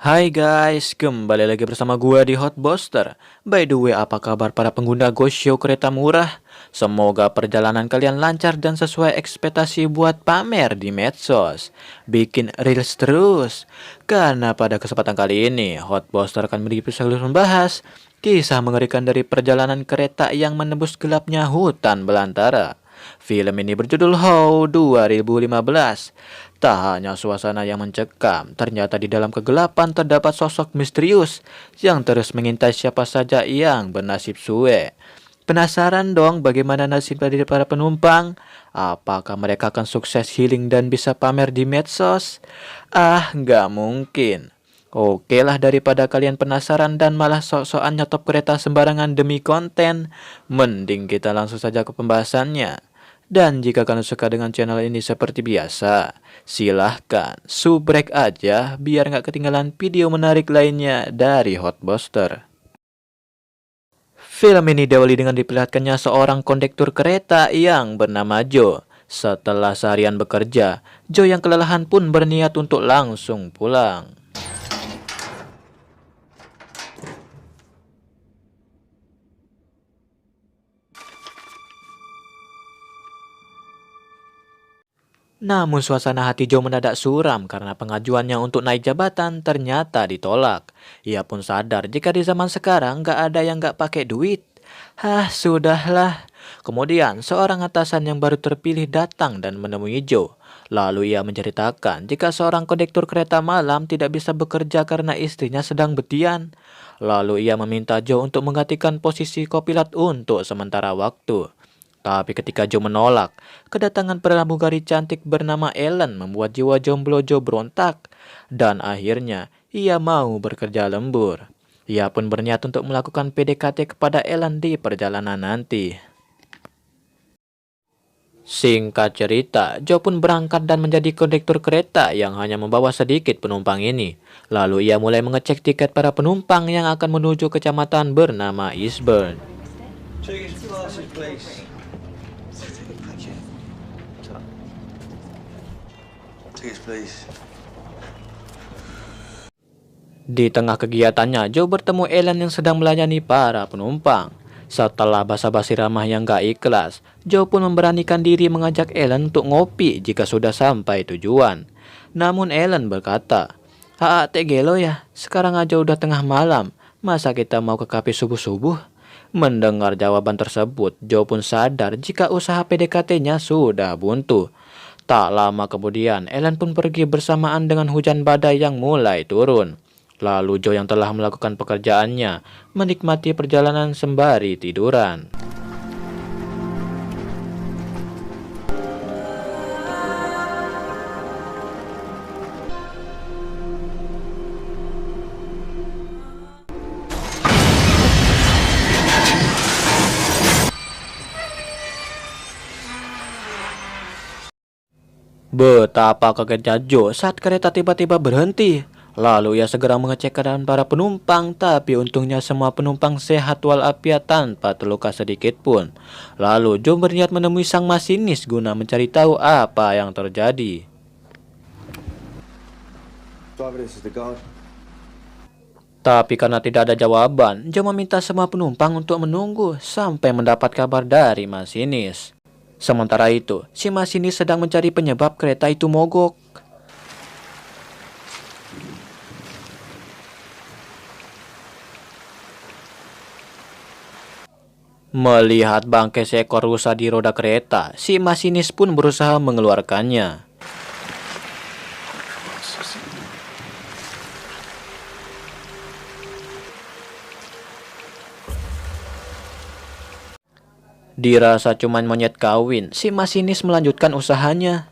Hai guys, kembali lagi bersama gua di Hotbuster. By the way, apa kabar para pengguna GoShow kereta murah? Semoga perjalanan kalian lancar dan sesuai ekspektasi buat pamer di medsos. Bikin reels terus. Karena pada kesempatan kali ini, Hotbuster akan membahas kisah mengerikan dari perjalanan kereta yang menembus gelapnya hutan belantara. Film ini berjudul How 2015. Tak hanya suasana yang mencekam, ternyata di dalam kegelapan terdapat sosok misterius yang terus mengintai siapa saja yang bernasib suwe. Penasaran dong bagaimana nasib dari para penumpang? Apakah mereka akan sukses healing dan bisa pamer di medsos? Ah, nggak mungkin. Oke lah, daripada kalian penasaran dan malah sok-sokan nyetop kereta sembarangan demi konten, mending kita langsung saja ke pembahasannya. Dan jika kalian suka dengan channel ini seperti biasa, silahkan subrek aja biar nggak ketinggalan video menarik lainnya dari Hotbuster. Film ini diawali dengan diperlihatkannya seorang kondektur kereta yang bernama Joe. Setelah seharian bekerja, Joe yang kelelahan pun berniat untuk langsung pulang. Namun suasana hati Joe mendadak suram karena pengajuannya untuk naik jabatan ternyata ditolak. Ia pun sadar jika di zaman sekarang nggak ada yang nggak pakai duit. Hah, sudahlah. Kemudian seorang atasan yang baru terpilih datang dan menemui Joe. Lalu ia menceritakan jika seorang kondektur kereta malam tidak bisa bekerja karena istrinya sedang betian. Lalu ia meminta Joe untuk menggantikan posisi kopilot untuk sementara waktu. Tapi ketika Joe menolak, kedatangan pramugari cantik bernama Ellen membuat jiwa jomblo Joe berontak. Dan akhirnya, ia mau bekerja lembur. Ia pun berniat untuk melakukan PDKT kepada Ellen di perjalanan nanti. Singkat cerita, Joe pun berangkat dan menjadi kondektur kereta yang hanya membawa sedikit penumpang ini. Lalu ia mulai mengecek tiket para penumpang yang akan menuju kecamatan bernama Eastburn. Di tengah kegiatannya, Joe bertemu Ellen yang sedang melayani para penumpang. Setelah basa-basi ramah yang gak ikhlas, Joe pun memberanikan diri mengajak Ellen untuk ngopi jika sudah sampai tujuan. Namun Ellen berkata, gelo ya, sekarang aja udah tengah malam, masa kita mau ke kafe subuh-subuh? Mendengar jawaban tersebut, Joe pun sadar jika usaha PDKT-nya sudah buntu. Tak lama kemudian, Ellen pun pergi bersamaan dengan hujan badai yang mulai turun. Lalu Joe yang telah melakukan pekerjaannya, menikmati perjalanan sembari tiduran. Betapa kagetnya Joe saat kereta tiba-tiba berhenti. Lalu ia segera mengecek keadaan para penumpang, tapi untungnya semua penumpang sehat walafiat tanpa terluka sedikit pun. Lalu Joe berniat menemui sang masinis guna mencari tahu apa yang terjadi. Tapi karena tidak ada jawaban, Joe meminta semua penumpang untuk menunggu sampai mendapat kabar dari masinis. Sementara itu, si masinis sedang mencari penyebab kereta itu mogok. Melihat bangkai seekor rusa di roda kereta, si masinis pun berusaha mengeluarkannya. Dirasa cuman monyet kawin, si masinis melanjutkan usahanya.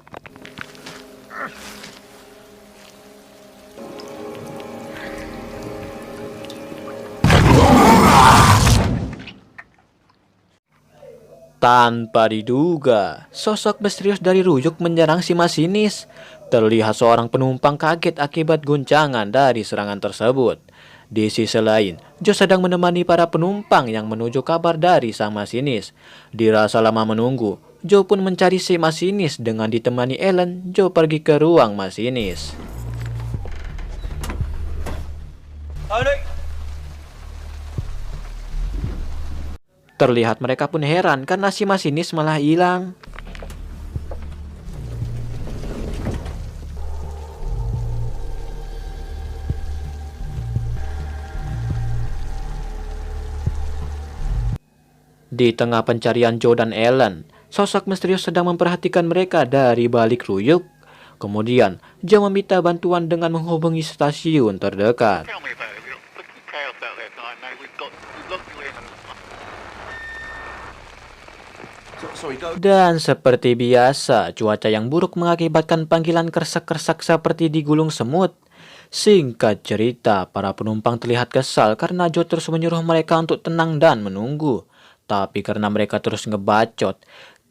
Tanpa diduga, sosok misterius dari Ruyuk menyerang si masinis. Terlihat seorang penumpang kaget akibat guncangan dari serangan tersebut. Di sisi lain, Joe sedang menemani para penumpang yang menuju kabar dari sang masinis. Dirasa lama menunggu, Joe pun mencari si masinis dengan ditemani Ellen. Joe pergi ke ruang masinis. Terlihat mereka pun heran karena si masinis malah hilang. Di tengah pencarian Joe dan Ellen, sosok misterius sedang memperhatikan mereka dari balik ruyuk. Kemudian, Joe meminta bantuan dengan menghubungi stasiun terdekat. Tell me about it. We've got fucking chaos out there tonight, mate. We've locked you in. Sorry, go. Dan seperti biasa, cuaca yang buruk mengakibatkan panggilan kersak-kersak seperti digulung semut. Singkat cerita, para penumpang terlihat kesal karena Joe terus menyuruh mereka untuk tenang dan menunggu. Tapi karena mereka terus ngebacot,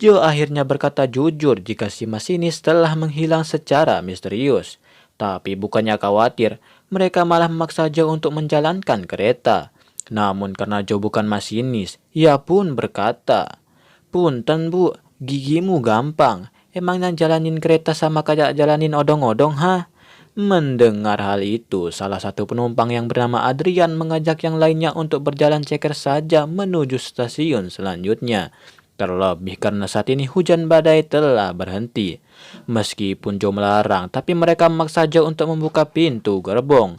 Joe akhirnya berkata jujur jika si masinis telah menghilang secara misterius. Tapi bukannya khawatir, mereka malah memaksa Joe untuk menjalankan kereta. Namun karena Joe bukan masinis, ia pun berkata, "Punten bu, gigimu gampang. Emangnya jalanin kereta sama kayak jalanin odong-odong, ha?" Mendengar hal itu, salah satu penumpang yang bernama Adrian mengajak yang lainnya untuk berjalan ceker saja menuju stasiun selanjutnya. Terlebih karena saat ini hujan badai telah berhenti. Meskipun Joe melarang, tapi mereka memaksa Joe untuk membuka pintu gerbong.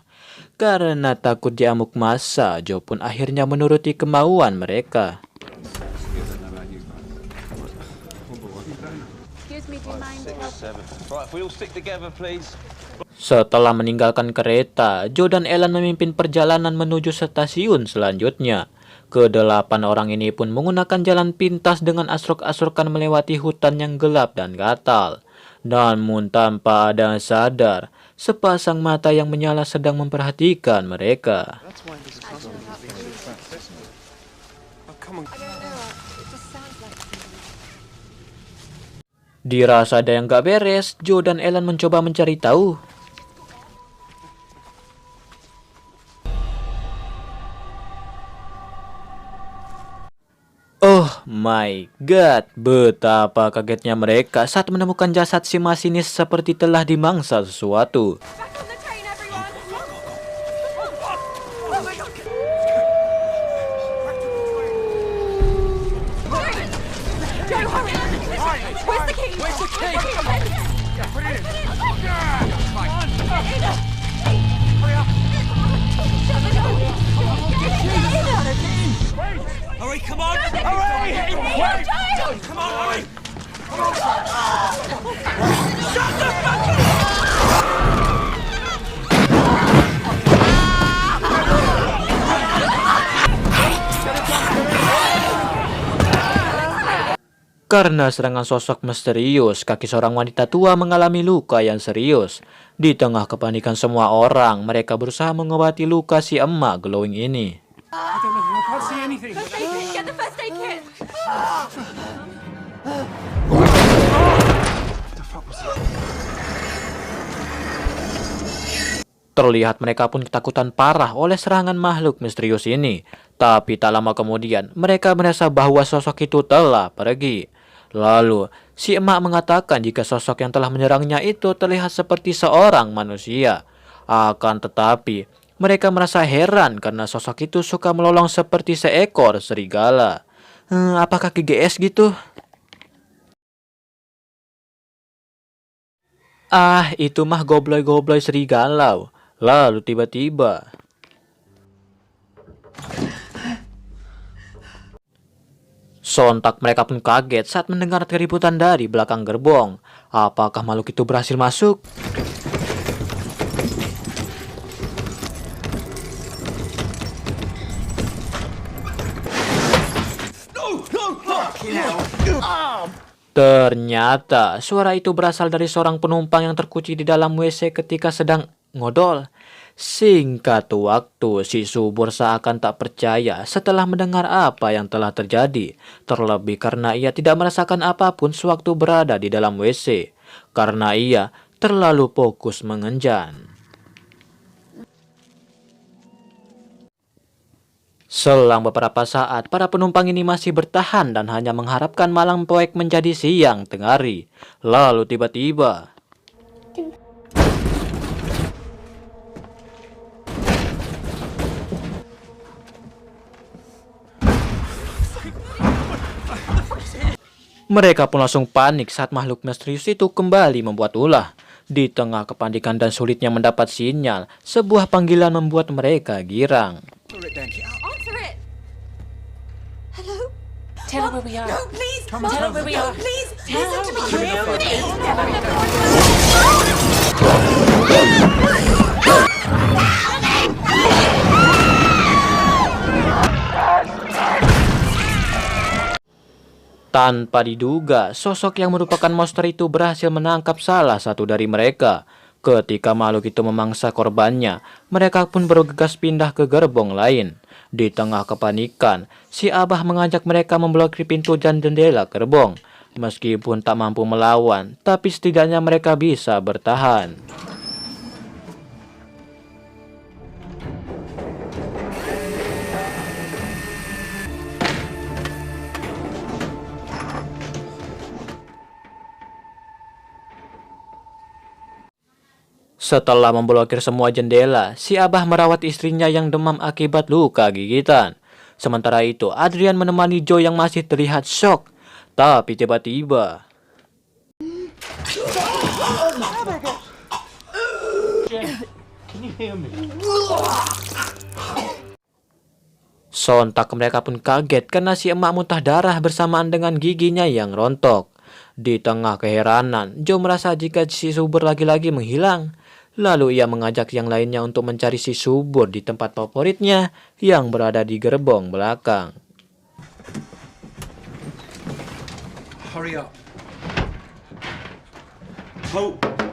Karena takut diamuk massa, Joe pun akhirnya menuruti kemauan mereka. Excuse me, do you mind? Right, if we all stick together, please. Setelah meninggalkan kereta, Joe dan Ellen memimpin perjalanan menuju stasiun selanjutnya. Kedelapan orang ini pun menggunakan jalan pintas dengan asruk-asrukan melewati hutan yang gelap dan gatal. Namun tanpa ada yang sadar, sepasang mata yang menyala sedang memperhatikan mereka. I don't know. It just sounds like somebody. Dirasa ada yang gak beres, Joe dan Ellen mencoba mencari tahu. Oh my god, betapa kagetnya mereka saat menemukan jasad si masinis seperti telah dimangsa sesuatu. Back on the train, everyone! Hurry! Joe, hurry! Where's the key? Where's the key? Hurry, come on! Hurry! Wait! Come on, hurry! Karena serangan sosok misterius, kaki seorang wanita tua mengalami luka yang serius. Di tengah kepanikan semua orang, mereka berusaha mengobati luka si emak glowing ini. First aid kit! Get the first aid kit! Terlihat mereka pun ketakutan parah oleh serangan makhluk misterius ini. Tapi tak lama kemudian, mereka merasa bahwa sosok itu telah pergi. Lalu, si emak mengatakan jika sosok yang telah menyerangnya itu terlihat seperti seorang manusia. Akan tetapi, mereka merasa heran karena sosok itu suka melolong seperti seekor serigala. Apakah GGS gitu? Ah, itu mah gobloy-gobloy serigala. Lalu tiba-tiba, sontak mereka pun kaget saat mendengar keributan dari belakang gerbong. Apakah makhluk itu berhasil masuk? Ternyata suara itu berasal dari seorang penumpang yang terkunci di dalam WC ketika sedang ngodol. Singkat waktu, si subur seakan tak percaya setelah mendengar apa yang telah terjadi. Terlebih karena ia tidak merasakan apapun sewaktu berada di dalam WC. Karena ia terlalu fokus mengenjan. Selang beberapa saat, para penumpang ini masih bertahan dan hanya mengharapkan malam poek menjadi siang tengah hari. Lalu tiba-tiba, Mereka pun langsung panik saat makhluk misterius itu kembali membuat ulah. Di tengah kepanikan dan sulitnya mendapat sinyal, sebuah panggilan membuat mereka girang. Answer it. Hello? Tell her where we are. No, please. Tell her where we are. Please, Tell listen her to me. where we Tanpa diduga, sosok yang merupakan monster itu berhasil menangkap salah satu dari mereka. Ketika makhluk itu memangsa korbannya, mereka pun bergegas pindah ke gerbong lain. Di tengah kepanikan, si Abah mengajak mereka memblokir pintu dan jendela gerbong. Meskipun tak mampu melawan, tapi setidaknya mereka bisa bertahan. Setelah memblokir semua jendela, si Abah merawat istrinya yang demam akibat luka gigitan. Sementara itu, Adrian menemani Joe yang masih terlihat shock. Tapi tiba-tiba... Sontak mereka pun kaget karena si emak muntah darah bersamaan dengan giginya yang rontok. Di tengah keheranan, Joe merasa jika si subur lagi-lagi menghilang. Lalu ia mengajak yang lainnya untuk mencari si subur di tempat favoritnya yang berada di gerbong belakang. Hurry up. Hope.